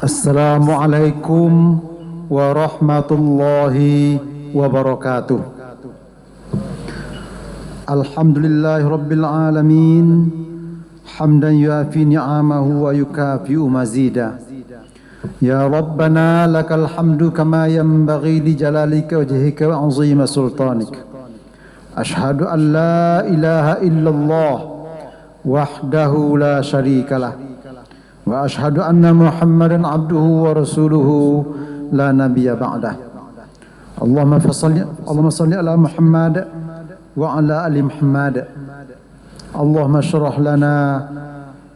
Assalamualaikum warahmatullahi wabarakatuh. Alhamdulillahi rabbil alamin, hamdan yuafi ni'amahu wa yukafi'u mazida. Ya Rabbana lakal hamdu kama yanbaghi li jalalika wajhika wa 'azima sultanik. Ashhadu an la ilaha illallah wahdahu la syarikalah wa ashhadu anna Muhammadan abduhu wa rasuluhu la nabiyya ba'dah. Allahumma salli ala Muhammad wa ala ali Muhammad. Allahumma shrah lana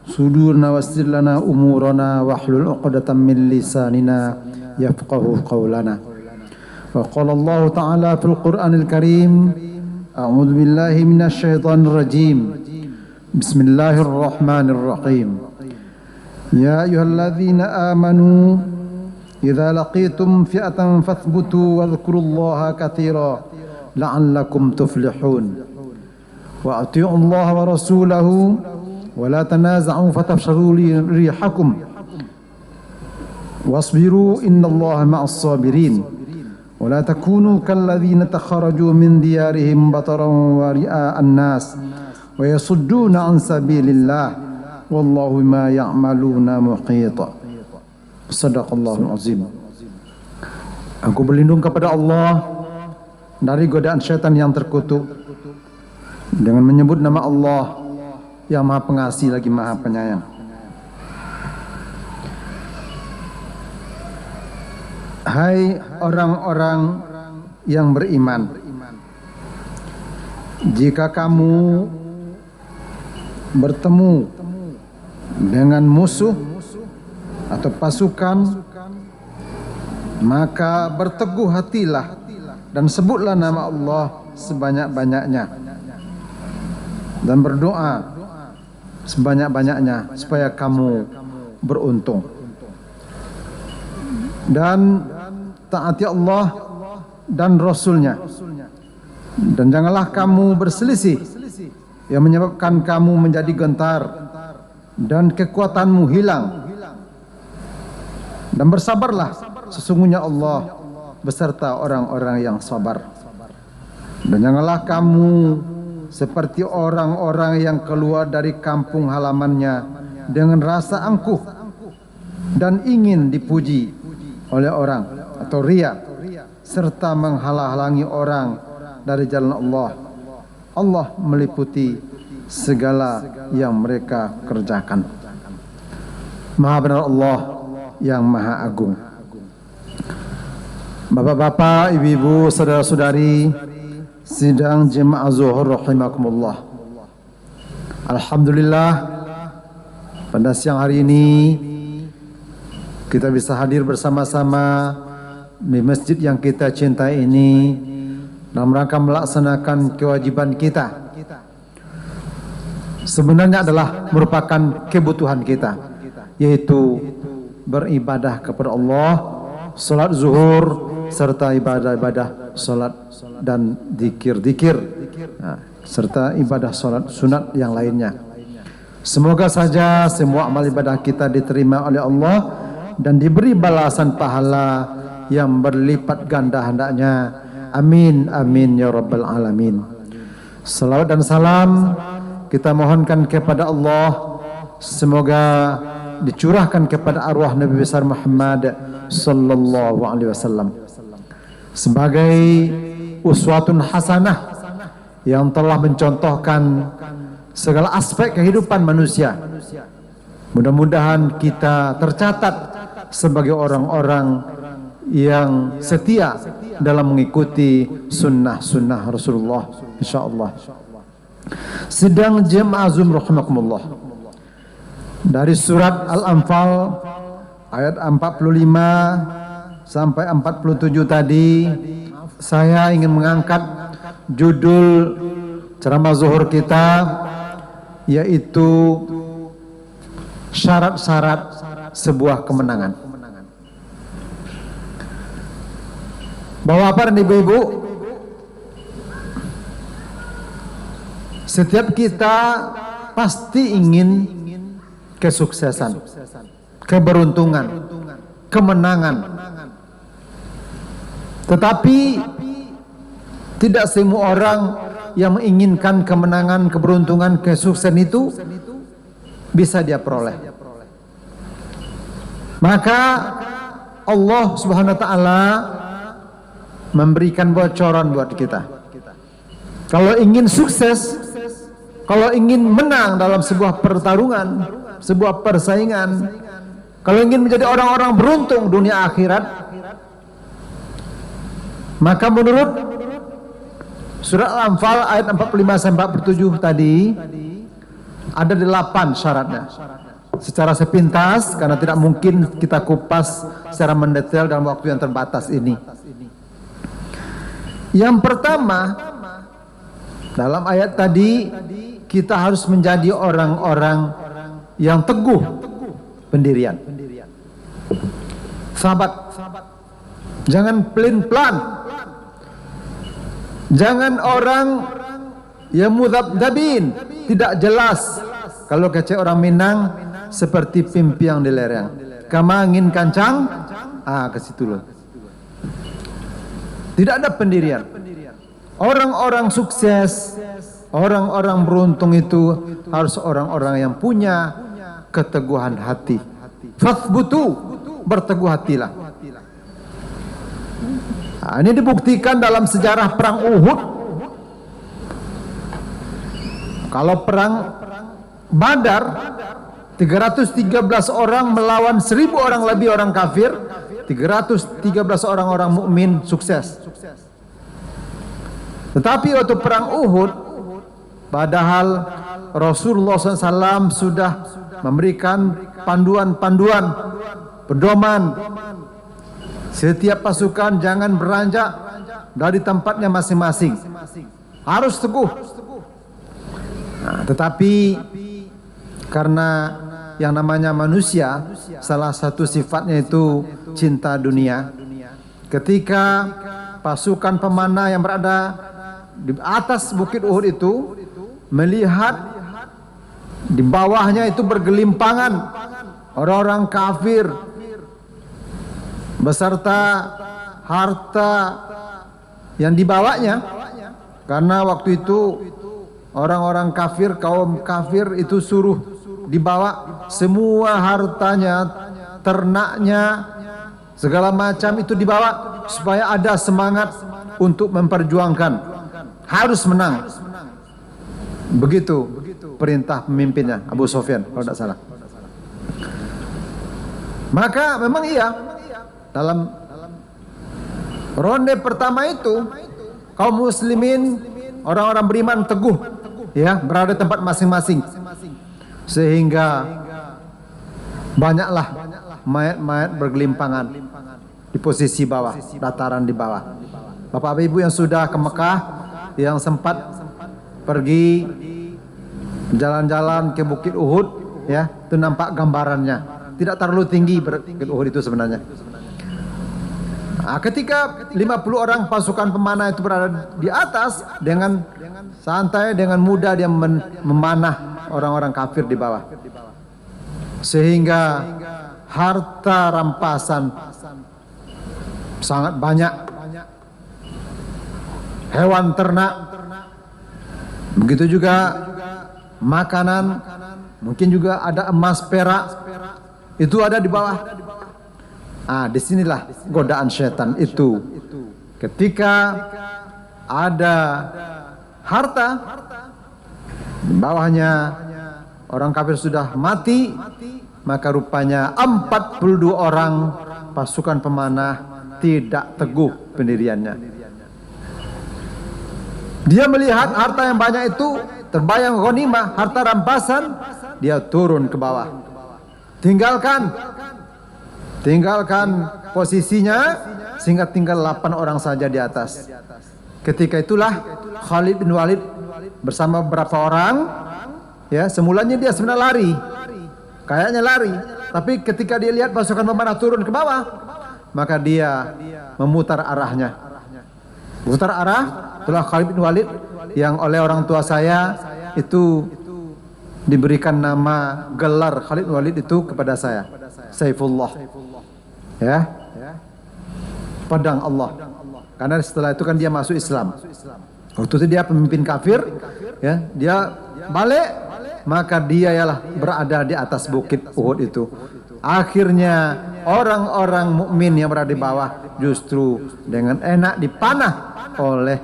sudurna wassir lana umurana wahlul 'uqdatam min lisanina yafqahu qawlana. Wa qala Allah ta'ala fil Qur'anil Karim, a'udzu billahi minasy syaithanir rajim. Bismillahirrahmanirrahim. Ya ayyuhalladzina amanu idza laqitum fi'atan fathbutu wadhkurullaha katsira la'allakum tuflihun. Wa atii'ullaha wa rasulahu wa la tanaza'u fatafshalu rihakum wasbiru innallaha ma'as sabirin. Wa la takunu kalladzina takharaju min diyarihim bataran wa ria'an nas wa yasudduna an sabilillah wallahu ma ya'maluna muhita. Shadaqallahul azim. Aku berlindung kepada Allah dari godaan syaitan yang terkutuk dengan menyebut nama Allah yang Maha Pengasih lagi Maha Penyayang. Hai orang-orang yang beriman, jika kamu bertemu dengan musuh atau pasukan, maka berteguh hatilah dan sebutlah nama Allah sebanyak-banyaknya dan berdoa sebanyak-banyaknya supaya kamu beruntung, dan taati Allah dan Rasulnya, dan janganlah kamu berselisih yang menyebabkan kamu menjadi gentar dan kekuatanmu hilang, dan bersabarlah, sesungguhnya Allah beserta orang-orang yang sabar. Dan janganlah kamu seperti orang-orang yang keluar dari kampung halamannya dengan rasa angkuh dan ingin dipuji oleh orang atau riya, serta menghalang-halangi orang dari jalan Allah. Allah meliputi segala yang mereka kerjakan. Maha benar Allah yang Maha Agung. Bapak-bapak, ibu-ibu, saudara-saudari sidang jemaah zuhur rahimakumullah. Alhamdulillah, pada siang hari ini kita bisa hadir bersama-sama di masjid yang kita cintai ini dalam rangka melaksanakan kewajiban kita. Sebenarnya adalah merupakan kebutuhan kita, yaitu beribadah kepada Allah, salat zuhur, serta ibadah-ibadah salat dan zikir-zikir, serta ibadah salat sunat yang lainnya. Semoga saja semua amal ibadah kita diterima oleh Allah dan diberi balasan pahala yang berlipat ganda hendaknya. Amin, amin ya rabbal alamin. Salawat dan salam kita mohonkan kepada Allah, semoga dicurahkan kepada arwah Nabi besar Muhammad sallallahu alaihi wasallam sebagai uswatun hasanah yang telah mencontohkan segala aspek kehidupan manusia. Mudah-mudahan kita tercatat sebagai orang-orang yang setia dalam mengikuti sunnah-sunnah Rasulullah, insyaallah. Sidang jemaah Zoom rahimakumullah, dari surat Al-Anfal ayat 45 sampai 47 tadi saya ingin mengangkat judul ceramah zuhur kita, yaitu syarat-syarat sebuah kemenangan. Bapak dan ibu-ibu, setiap kita pasti ingin kesuksesan, keberuntungan, kemenangan. Tetapi tidak semua orang yang menginginkan kemenangan, keberuntungan, kesuksesan itu bisa dia peroleh. Maka Allah Subhanahu wa taala memberikan bocoran buat kita. Kalau ingin sukses, kalau ingin menang dalam sebuah pertarungan, sebuah persaingan, kalau ingin menjadi orang-orang beruntung dunia akhirat, maka menurut surat Al-Anfal ayat 45-47 tadi ada 8 syaratnya. Secara sepintas, karena tidak mungkin kita kupas secara mendetail dalam waktu yang terbatas ini. Yang pertama, dalam ayat tadi kita harus menjadi orang-orang yang teguh pendirian. Sahabat, jangan pelin-pelan, jangan orang yang mudhabdhabin, tidak jelas. Kalau kata orang Minang, seperti pimpiang di lereng. Kama angin kancang, ke situ loh. Tidak ada pendirian. Orang-orang sukses, orang-orang beruntung itu harus orang-orang yang punya keteguhan hati. Fathbutu, berteguh hatilah. Nah, ini dibuktikan dalam sejarah perang Uhud. Kalau perang Badar, 313 orang melawan 1000 orang lebih orang kafir, 313 orang mukmin sukses. Tetapi waktu perang Uhud, padahal Rasulullah SAW sudah memberikan panduan-panduan, pedoman, setiap pasukan jangan beranjak dari tempatnya masing-masing, harus teguh. Nah, tetapi karena yang namanya manusia, salah satu sifatnya itu cinta dunia. Ketika pasukan pemanah yang berada di atas bukit Uhud itu melihat di bawahnya itu bergelimpangan orang-orang kafir beserta harta yang dibawanya, karena waktu itu orang-orang kafir, kaum kafir itu suruh dibawa semua hartanya, ternaknya, segala macam itu dibawa supaya ada semangat untuk memperjuangkan, harus menang. Begitu perintah pemimpinnya Abu Sufyan kalau tidak salah. Maka memang iya, dalam ronde pertama itu kaum muslimin, orang-orang beriman teguh, ya, berada di tempat masing-masing, sehingga banyaklah mayat-mayat bergelimpangan di posisi bawah, dataran di bawah. Bapak Ibu yang sudah ke Mekah, yang sempat pergi jalan-jalan ke Bukit Uhud, ya, itu nampak gambarannya. Tidak terlalu tinggi Bukit Uhud itu sebenarnya. Nah, ketika 50 orang pasukan pemanah itu berada di atas, dengan santai, dengan mudah dia memanah orang-orang kafir di bawah, sehingga harta rampasan sangat banyak, hewan ternak, begitu juga makanan, mungkin juga ada emas perak, itu ada di bawah. Disinilah godaan setan itu. Ketika ada harta, di bawahnya orang kafir sudah mati, maka rupanya 42 orang pasukan pemanah tidak teguh pendiriannya. Dia melihat harta yang banyak itu terbayang ghanimah, harta rampasan, dia turun ke bawah. Tinggalkan posisinya sehingga tinggal 8 orang saja di atas. Ketika itulah Khalid bin Walid bersama beberapa orang, ya, semulanya dia sebenarnya lari, kayaknya lari, tapi ketika dia lihat pasukan pemanah turun ke bawah, maka dia memutar arahnya. Memutar arah, itulah Khalid bin Walid yang oleh orang tua saya itu diberikan nama gelar Khalid bin Walid itu kepada saya, Saifullah. Ya. Pedang Allah. Karena setelah itu kan dia masuk Islam. Waktu itu dia pemimpin kafir, ya, dia balik, maka dia ialah berada di atas bukit Uhud itu. Akhirnya orang-orang mukmin yang berada di bawah justru dengan enak dipanah oleh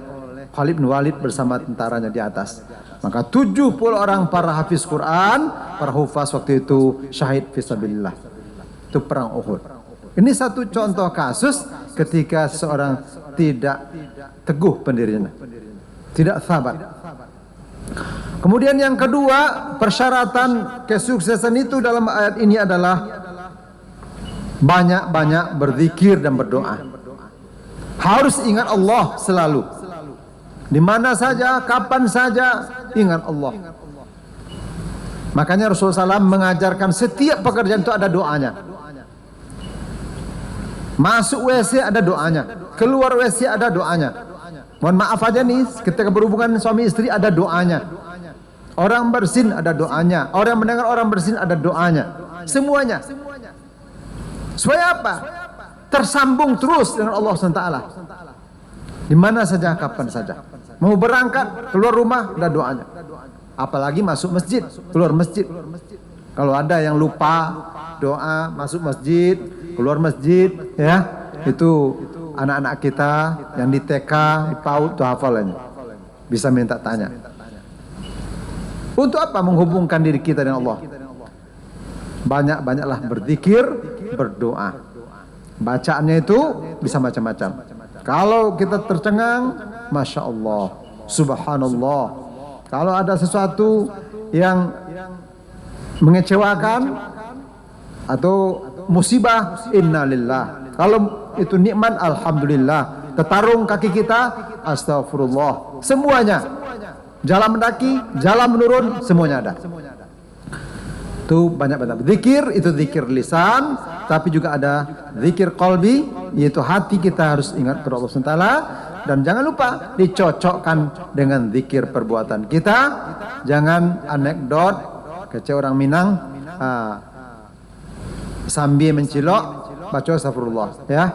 Khalid bin Walid bersama tentaranya di atas. Maka 70 orang para hafiz Quran, para hufaz waktu itu syahid fisabilillah. Itu perang Uhud. Ini satu contoh kasus ketika seorang tidak teguh pendiriannya, tidak sabar. Kemudian yang kedua, persyaratan kesuksesan itu dalam ayat ini adalah banyak-banyak berzikir dan berdoa. Harus ingat Allah selalu. Di mana saja, kapan saja, ingat Allah. Makanya Rasulullah SAW mengajarkan setiap pekerjaan itu ada doanya. Masuk WC ada doanya, keluar WC ada doanya. Mohon maaf aja nih, ketika berhubungan suami istri ada doanya. Orang bersin ada doanya, orang mendengar orang bersin ada doanya. Semuanya. Supaya apa? Tersambung terus dengan Allah SWT. Di mana saja, kapan saja. Mau berangkat, keluar rumah ada doanya. Apalagi masuk masjid, keluar masjid. Kalau ada yang lupa doa masuk masjid, keluar masjid, ya, itu anak-anak kita yang di TK, di PAUD itu hafalannya. Bisa minta tanya. Untuk apa menghubungkan diri kita dengan Allah? Banyak-banyaklah berzikir, berdoa. Bacaannya itu bisa macam-macam. Kalau kita tercengang, Masya Allah, Subhanallah. Kalau ada sesuatu yang mengecewakan atau musibah, innalillah. Kalau itu nikmat, alhamdulillah. Ketarung kaki kita, astagfirullah. Semuanya. Jalan mendaki, jalan menurun, semuanya ada. Itu banyak-banyak. Zikir itu zikir lisan, tapi juga ada zikir qalbi, yaitu hati kita harus ingat kepada Allah SWT. Dan jangan lupa dicocokkan dengan zikir perbuatan kita. Jangan anekdot kece orang Minang sambil mencilok baca astagfirullah, ya.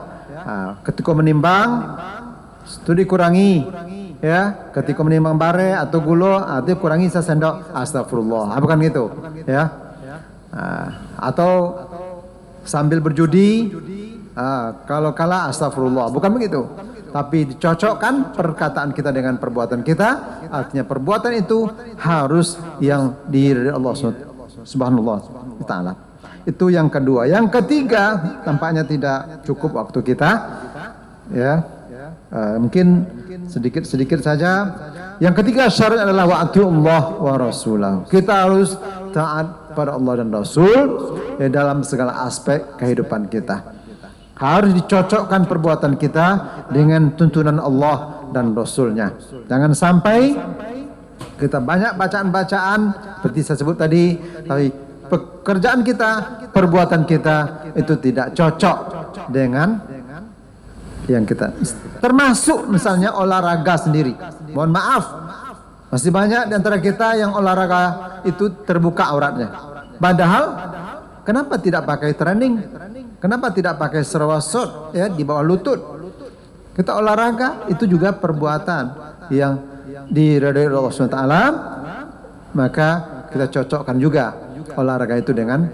Ketika menimbang itu dikurangi, ya. Ketika menimbang bare atau gulo, itu kurangi sesendok astagfirullah. Bukan gitu, ya. Atau sambil berjudi, kalau kalah astagfirullah, bukan begitu. Tapi dicocokkan perkataan kita dengan perbuatan kita. Artinya perbuatan itu harus yang diridhai Allah Subhanahu wa taala. Itu yang kedua. Yang ketiga, tampaknya tidak cukup waktu kita, ya. Mungkin sedikit saja. Yang ketiga syarat adalah wa'atiullah wa rasulah. Kita harus taat pada Allah dan Rasul, ya, dalam segala aspek kehidupan kita. Harus dicocokkan perbuatan kita dengan tuntunan Allah dan Rasulnya. Jangan sampai kita banyak bacaan-bacaan seperti saya sebut tadi, tapi pekerjaan kita, perbuatan kita itu tidak cocok dengan yang kita. Termasuk misalnya olahraga sendiri. Mohon maaf, masih banyak di antara kita yang olahraga itu terbuka auratnya. Padahal kenapa tidak pakai training? Kenapa tidak pakai serwasot, ya, di bawah lutut? Kita olahraga itu juga perbuatan yang diridhai Allah SWT. Maka kita cocokkan juga olahraga itu dengan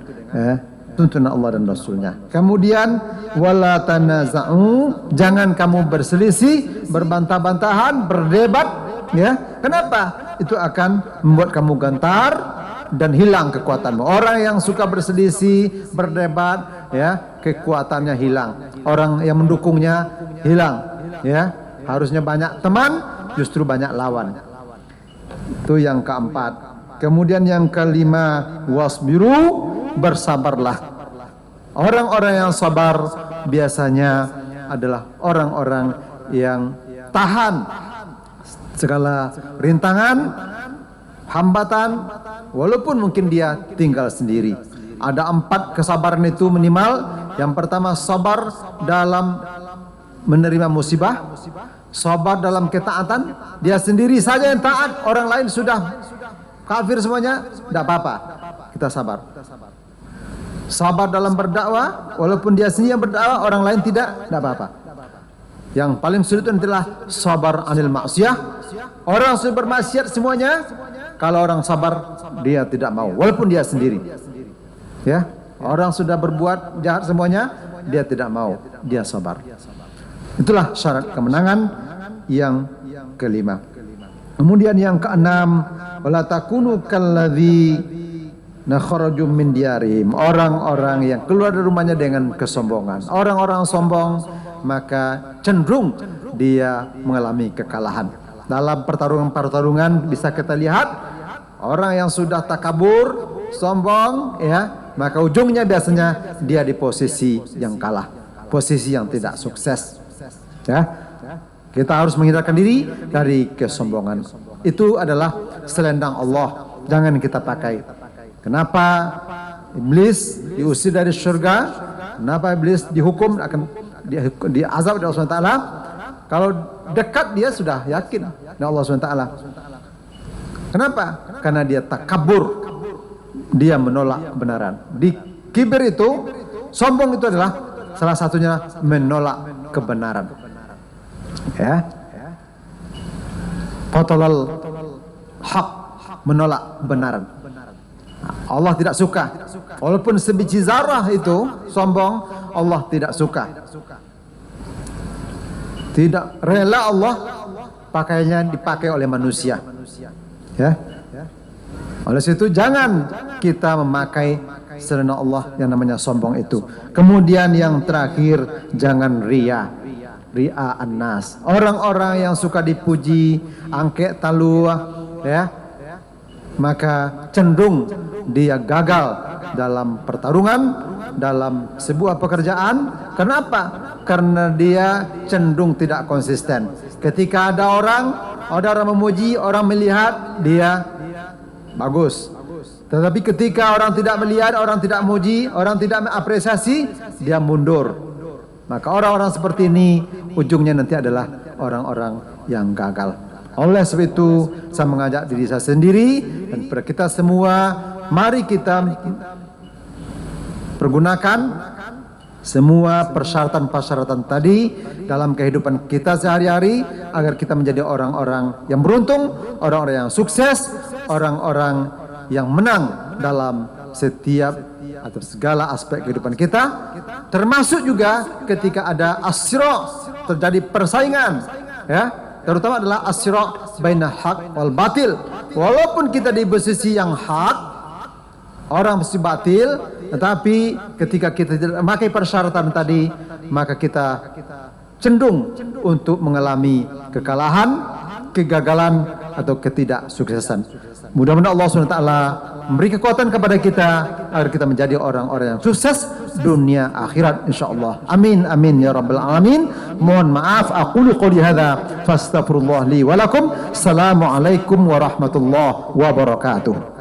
tuntunan Allah dan Rasulnya. Kemudian wala tanaza'u, jangan kamu berselisih, berbantah-bantahan, berdebat, ya. Kenapa? Itu akan membuat kamu gentar dan hilang kekuatanmu. Orang yang suka berselisih, berdebat, ya, kekuatannya hilang. Orang yang mendukungnya hilang, ya. Harusnya banyak teman, justru banyak lawan. Itu yang keempat. Kemudian yang kelima, wasbiru, bersabarlah. Orang-orang yang sabar biasanya adalah orang-orang yang tahan segala rintangan, hambatan, walaupun mungkin dia tinggal sendiri. Ada 4 kesabaran itu minimal. Yang pertama, sabar dalam menerima musibah, sabar dalam ketaatan. Dia sendiri saja yang taat, orang lain sudah kafir semuanya, tidak apa-apa, kita sabar. Sabar dalam berdakwah, walaupun dia sendiri yang berdakwah, orang lain tidak apa-apa. Yang paling sulit adalah sabar anil maksiyah. Orang sudah bermaksiat semuanya, kalau orang sabar dia tidak mau, walaupun dia sendiri. Ya, orang sudah berbuat jahat semuanya, dia tidak mau, dia sabar. Itulah syarat kemenangan yang kelima. Kemudian yang keenam, wala takunu kalladzi nakharaju min diarihim, orang-orang yang keluar dari rumahnya dengan kesombongan. Orang-orang sombong maka cenderung dia mengalami kekalahan. Dalam pertarungan bisa kita lihat orang yang sudah takabur, sombong, ya, maka ujungnya biasanya dia di posisi yang kalah, posisi yang tidak sukses. Ya, kita harus menghindarkan diri dari kesombongan. Itu adalah selendang Allah, jangan kita pakai. Kenapa iblis diusir dari surga? Kenapa iblis dihukum akan diazab oleh Allah SWT? Kalau dekat dia sudah yakin dengan Allah SWT. Kenapa? Karena dia takabur, dia menolak kebenaran. Di kibir itu, sombong itu adalah salah satunya menolak kebenaran. Ya, Fatolal hak, menolak kebenaran. Allah tidak suka. Walaupun sebiji zarah itu sombong, Allah tidak suka. Tidak rela Allah pakainya dipakai oleh manusia. Ya. Oleh situ jangan kita memakai selendang Allah yang namanya sombong itu. Kemudian yang terakhir, jangan ria annas. Orang-orang yang suka dipuji, angke taluah, ya, maka cenderung dia gagal dalam pertarungan, dalam sebuah pekerjaan. Kenapa? Karena dia cenderung tidak konsisten. Ketika ada orang memuji, orang melihat dia bagus. Tetapi ketika orang tidak melihat, orang tidak memuji, orang tidak mengapresiasi, dia mundur. Maka orang-orang seperti ini ujungnya nanti adalah orang-orang yang gagal. Oleh sebab itu saya mengajak diri saya sendiri dan kepada kita semua, mari kita pergunakan semua persyaratan-persyaratan tadi dalam kehidupan kita sehari-hari agar kita menjadi orang-orang yang beruntung, orang-orang yang sukses, orang-orang yang menang dalam setiap atau segala aspek kehidupan kita, termasuk juga ketika ada asra, terjadi persaingan, ya, terutama adalah asra baina haq wal batil. Walaupun kita di posisi yang hak, orang mesti batil, tetapi ketika kita tidak memakai persyaratan tadi, maka kita cenderung untuk mengalami kekalahan, kegagalan atau ketidaksuksesan. Mudah-mudahan Allah SWT memberi kekuatan kepada kita agar kita menjadi orang-orang yang sukses dunia akhirat insyaallah. Amin amin ya rabbal alamin. Mohon maaf, aqulu qouli hadza fastaghfirullah li wa lakum. Assalamualaikum warahmatullahi wabarakatuh.